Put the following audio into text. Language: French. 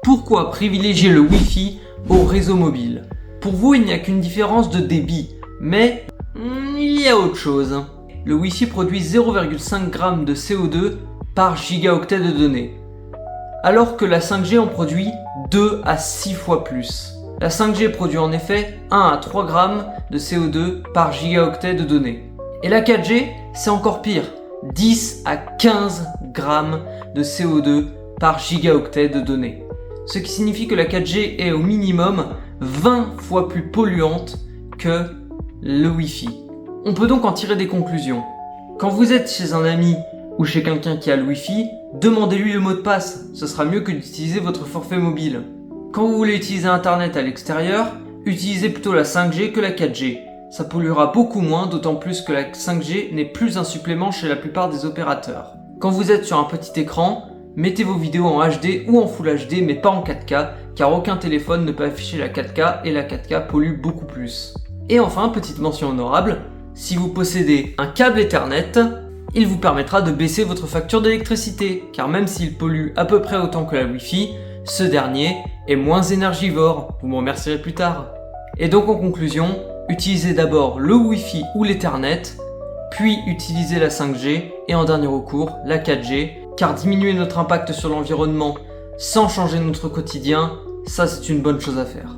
Pourquoi privilégier le Wi-Fi au réseau mobile? Pour vous, il n'y a qu'une différence de débit, mais il y a autre chose. Le Wi-Fi produit 0,5 g de CO2 par gigaoctet de données, alors que la 5G en produit 2 à 6 fois plus. La 5G produit en effet 1 à 3 g de CO2 par gigaoctet de données. Et la 4G, c'est encore pire, 10 à 15 g de CO2 par gigaoctet de données. Ce qui signifie que la 4G est au minimum 20 fois plus polluante que le Wi-Fi. On peut donc en tirer des conclusions. Quand vous êtes chez un ami ou chez quelqu'un qui a le Wi-Fi, demandez-lui le mot de passe, ce sera mieux que d'utiliser votre forfait mobile. Quand vous voulez utiliser Internet à l'extérieur, utilisez plutôt la 5G que la 4G. Ça polluera beaucoup moins, d'autant plus que la 5G n'est plus un supplément chez la plupart des opérateurs. Quand vous êtes sur un petit écran, mettez vos vidéos en HD ou en Full HD mais pas en 4K, car aucun téléphone ne peut afficher la 4K et la 4K pollue beaucoup plus. Et enfin, petite mention honorable, si vous possédez un câble Ethernet, il vous permettra de baisser votre facture d'électricité, car même s'il pollue à peu près autant que la Wi-Fi, ce dernier est moins énergivore, vous m'en remercierez plus tard. Et donc en conclusion, utilisez d'abord le Wi-Fi ou l'Ethernet, puis utilisez la 5G et en dernier recours la 4G, car diminuer notre impact sur l'environnement sans changer notre quotidien, ça c'est une bonne chose à faire.